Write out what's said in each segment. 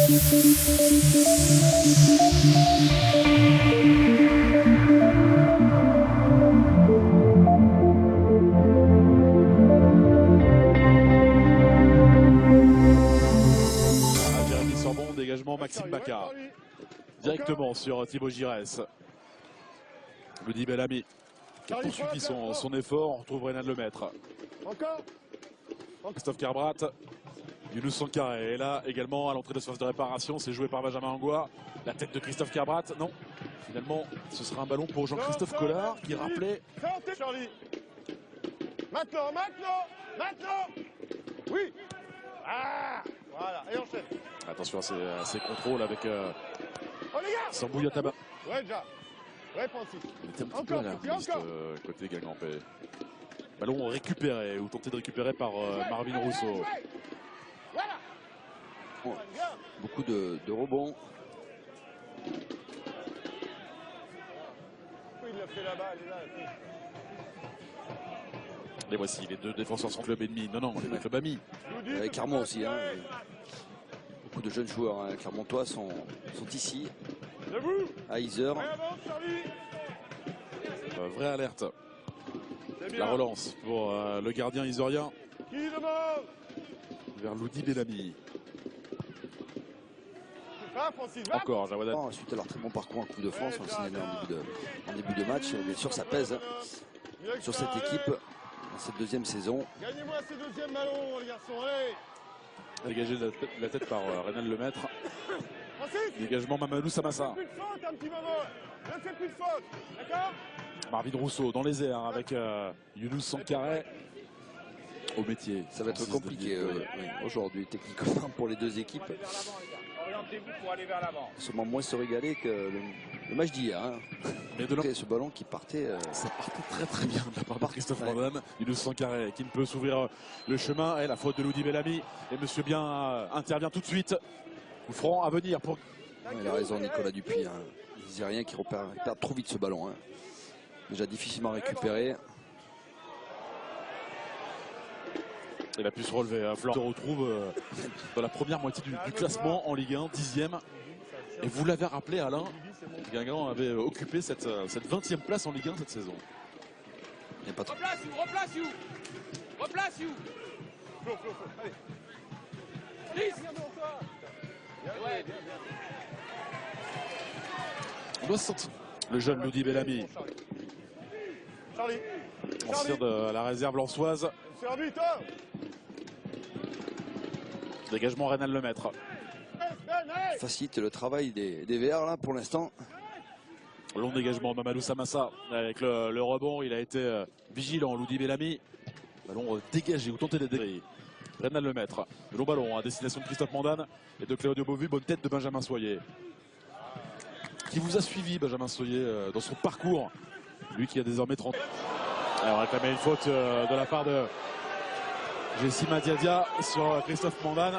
Jérémy Sorbon, dégagement Maxime Bacca. Directement sur Thibaut Giresse. Ludi Bellamy qui a poursuivi son effort. On retrouve Renan Lemaître. Christophe Carbrat. Younous Sankaré est là également à l'entrée de surface de réparation. C'est joué par Benjamin Angois. La tête de Christophe Carbrat. Non. Finalement, ce sera un ballon pour Jean-Christophe Collard qui rappelait. Charlie. Maintenant. Oui. Ah, voilà. Et enchaîne. Attention à ces contrôles avec Oh les gars. Sambou Yataba. Ouais, déjà. Ouais, Francis. Il était un petit peu à l'improviste côté Guingampé. Ballon récupéré ou tenté de récupérer par Marvin Rousseau. Voilà. Oh, beaucoup de rebonds. Il l'a fait là-bas, elle est là. Les voici, les deux défenseurs sont club ennemi. Non, les clubs amis. Avec Clermont aussi. Hein. Beaucoup de jeunes joueurs hein, clermontois sont ici. À Yzeure. Vraie alerte. La relance pour le gardien isorien. Vers Ludi Bellamy. Encore Jawad. Ensuite, alors très bon parcours en Coupe de France, on le signalait en début de match. Bien sûr, ça pèse hein, sur cette équipe dans cette deuxième saison. Gagnez-moi ces deuxièmes ballons, les garçons, allez. Dégagé de la tête par Renan Lemaître. Dégagement Mamadou Samassa. Plus de faute un petit moment. Ne fais plus de faute, d'accord? Marvin Rousseau dans les airs avec Younous Sankaré au métier. Ça va être compliqué oui, aujourd'hui techniquement pour les deux équipes. Orientez-vous pour aller vers l'avant. Seulement moins se régaler que le match d'hier. Hein. Mais de ce ballon qui partait. Ça partait très bien de la part de Christophe Mandan. Younous Sankaré qui ne peut s'ouvrir le chemin. Et la faute de Ludi Bellamy. Et Monsieur Bien intervient tout de suite. Coup franc à venir pour. Il a raison Nicolas Dupuis. Hein. Les Isériens qui perdent trop vite ce ballon. Hein. Déjà difficilement récupéré. Il a pu se relever. Florent se retrouve dans la première moitié du classement en Ligue 1, 10e. Et vous l'avez rappelé Alain, Guingamp avait occupé cette 20e place en Ligue 1 cette saison. Il n'y a pas trop. Replace You. Allez. On doit se sentir. Le jeune Ludi Bellamy. Charlie. Ancien de la réserve lançoise. C'est l'arbitre. Dégagement Renan Lemaître. Facilite le travail des Verts là pour l'instant. Long dégagement de Mamadou Samassa avec le rebond. Il a été vigilant, Ludi Bellamy. Ballon dégagé ou tenté d'être dégagé. Renan Lemaître. Le long ballon à destination de Christophe Mandan et de Claudio Beauvu. Bonne tête de Benjamin Soyer. Qui vous a suivi, Benjamin Soyer, dans son parcours. Lui qui a désormais 30 ans. Alors, réclamé une faute de la part de Jessima Diadia sur Christophe Mandan.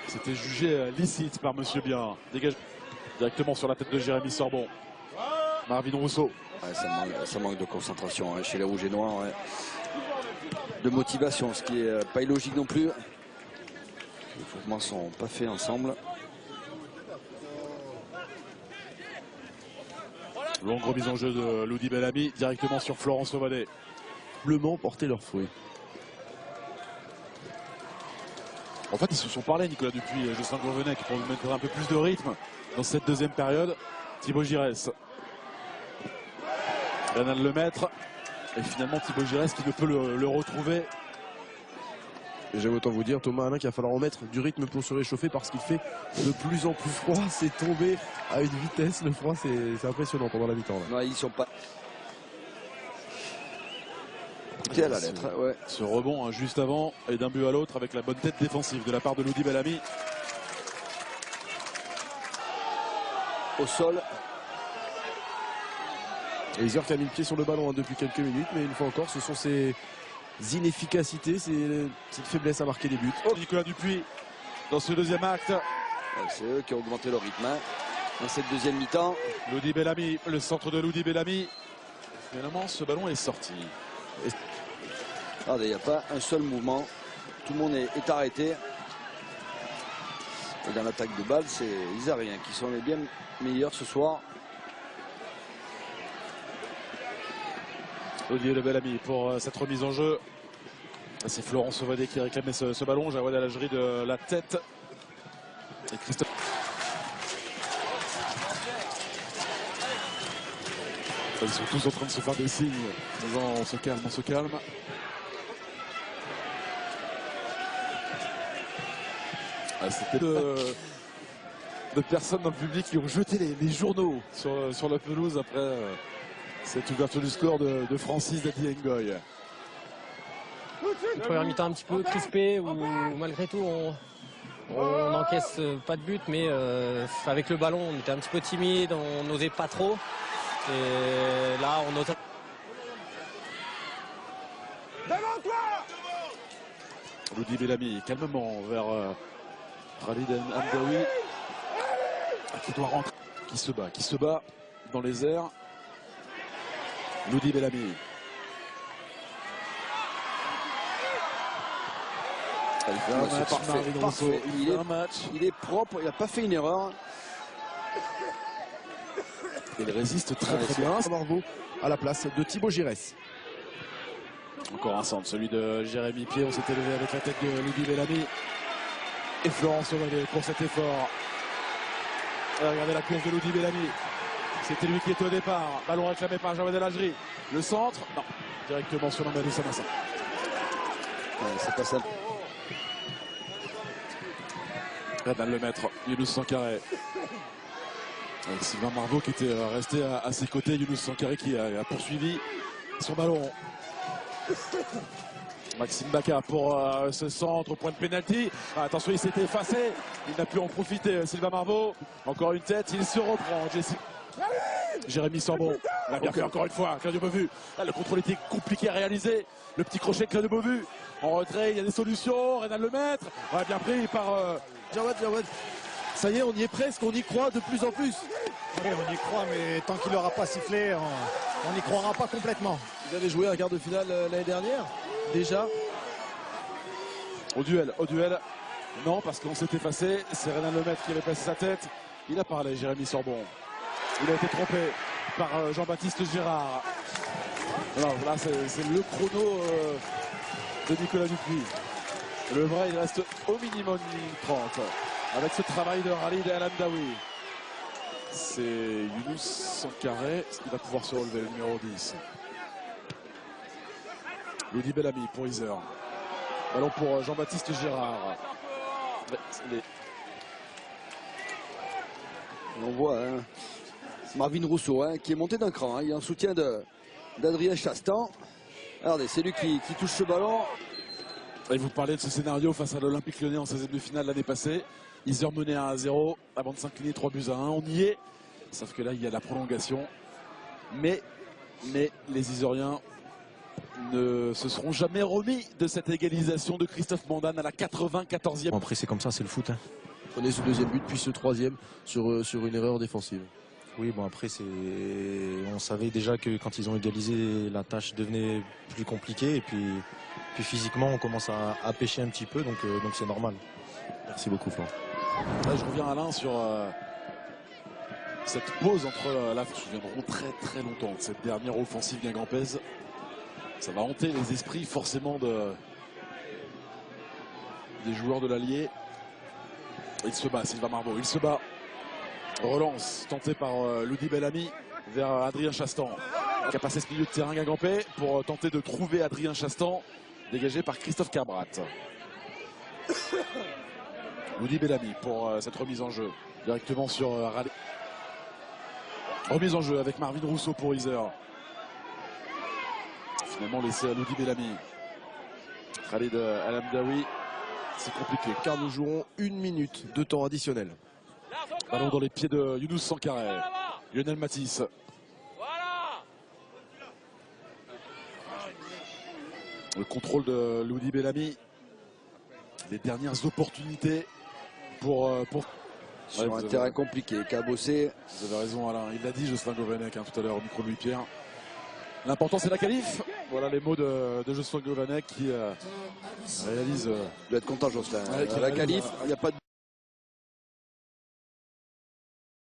C'était jugé licite par Monsieur Bien. Dégage directement sur la tête de Jérémy Sorbon. Marvin Rousseau. Ouais, ça manque de concentration hein, chez les Rouges et Noirs. Ouais. De motivation, ce qui n'est pas illogique non plus. Les mouvements ne sont pas faits ensemble. Longue remise en jeu de Ludi Bellamy directement sur Florent Sauvadet. Le Mans portait leurs fruits. En fait, ils se sont parlé, Nicolas Dupuis et Jocelyn Gourvenec, pour nous mettre un peu plus de rythme dans cette deuxième période. Thibaut Giresse. Renan Lemaître. Et finalement, Thibaut Giresse qui ne peut le retrouver. Et j'aime autant vous dire, Thomas Alain, qu'il va falloir en mettre du rythme pour se réchauffer parce qu'il fait de plus en plus froid. C'est tombé à une vitesse, le froid, c'est impressionnant pendant la mi-temps. Ouais, ils sont pas. À la lettre, ouais. Ce rebond hein, juste avant et d'un but à l'autre avec la bonne tête défensive de la part de Ludi Bellamy. Au sol. Et Yzeure qui a mis le pied sur le ballon hein, depuis quelques minutes, mais une fois encore, ce sont ces inefficacités, cette faiblesse à marquer des buts. Oh. Nicolas Dupuis dans ce deuxième acte. Ouais, c'est eux qui ont augmenté le rythme hein, dans cette deuxième mi-temps. Ludi Bellamy, le centre de Ludi Bellamy. Finalement, ce ballon est sorti. Regardez, il n'y a pas un seul mouvement. Tout le monde est arrêté. Et dans l'attaque de balle, c'est les Ariens qui sont les bien meilleurs ce soir. Olivier Le Bellamy pour cette remise en jeu. C'est Florent Sauvadet qui réclamait ce ballon. Jawad Alajri de la tête. Et Christophe. Ils sont tous en train de se faire des signes. En disant on se calme, on se calme. C'était de personnes dans le public qui ont jeté les journaux sur la pelouse après cette ouverture du score de Francis Daddy Ngoy. Une première mi-temps un petit peu crispée où malgré tout on n'encaisse pas de but, mais avec le ballon on était un petit peu timide, on n'osait pas trop. Et là on ose. Devant toi! Loudi Bellamy calmement vers Khalid Hamdaoui qui doit rentrer, qui se bat dans les airs. Loudi Bellamy. Il fait un match, parfait. Il est propre, il n'a pas fait une erreur. Il résiste très bien. Marveau à la place de Thibaut Giresse. Encore un centre, celui de Jérémy Pied. On s'est élevé avec la tête de Loudi Bellamy. Et Florent Sauvadet pour cet effort. Regardez la course de Loudi Bellamy. C'était lui qui était au départ. Ballon réclamé par Jawad Alajri. Le centre, non. Directement sur Mamadou Samassa. C'est pas simple. Renan Lemaître, Younous Sankaré. Avec Sylvain Marveau qui était resté à ses côtés. Younous Sankaré qui a poursuivi son ballon. Maxime Baka pour ce centre, point de pénalty. Attention, il s'était effacé. Il n'a pu en profiter, Sylvain Marveau. Encore une tête, il se reprend. Jérémy Sambon. Il a bien fait encore une fois. Claudio Beauvu. Là, le contrôle était compliqué à réaliser. Le petit crochet de Claudio Beauvu. En retrait, il y a des solutions. Renan Lemaître. Bien pris par Jawad. Ça y est, on y est presque, on y croit de plus en plus. Oui, on y croit, mais tant qu'il n'aura pas sifflé, on n'y croira pas complètement. Vous avez joué un quart de finale l'année dernière, déjà. Au duel, non, parce qu'on s'est effacé. C'est Renan Lemaître qui avait passé sa tête. Il a parlé, Jérémy Sorbon. Il a été trompé par Jean-Baptiste Girard. Alors là, c'est le chrono de Nicolas Dupuis. Le vrai, il reste au minimum 30. Avec ce travail de Khalid Hamdaoui. C'est Younous Sankaré qui va pouvoir se relever, le numéro 10. Loudi Bellamy pour Iser. Ballon pour Jean-Baptiste Girard. On voit Marvin Rousseau qui est monté d'un cran. Il est en soutien d'Adrien Chastan. Regardez, c'est lui qui touche ce ballon. Et vous parlez de ce scénario face à l'Olympique Lyonnais en 16e de finale l'année passée. Iser menait 1-0 avant de s'incliner 3-1. On y est. Sauf que là, il y a la prolongation. Mais les Iseriens ne se seront jamais remis de cette égalisation de Christophe Mandane à la 94e. Bon, après, c'est comme ça, c'est le foot. Hein. Prenez ce deuxième but, puis ce troisième sur une erreur défensive. Oui, bon, après, on savait déjà que quand ils ont égalisé, la tâche devenait plus compliquée. Et puis physiquement, on commence à pêcher un petit peu, donc c'est normal. Merci beaucoup, Florent. Là, je reviens, Alain, sur cette pause entre là, je souviendront très longtemps de cette dernière offensive guingampèse. Ça va hanter les esprits forcément des joueurs de l'Allier. Il se bat, Sylvain Marveau, il se bat. Relance tentée par Loudi Bellamy vers Adrien Chastan, qui a passé ce milieu de terrain guingampais pour tenter de trouver Adrien Chastan, dégagé par Christophe Carbrat. Loudi Bellamy pour cette remise en jeu directement sur Raleigh. Remise en jeu avec Marvin Rousseau pour Iser. Finalement laissé à Loudi Bellamy. Khalid Hamdaoui, c'est compliqué Car nous jouerons 1 minute de temps additionnel. Ballon dans les pieds de Younous Sankaré. Lionel Matisse. Le contrôle de Loudi Bellamy. Les dernières opportunités pour sur un terrain compliqué, cabossé. Vous avez raison, Alain. Il l'a dit, Jocelyn Gourvenec, tout à l'heure au micro de Louis-Pierre. L'important, c'est la qualif. Voilà les mots de Jocelyn Gourvenec qui réalise. Il doit être content, Jocelyn. Ouais, La qualif, il n'y a pas de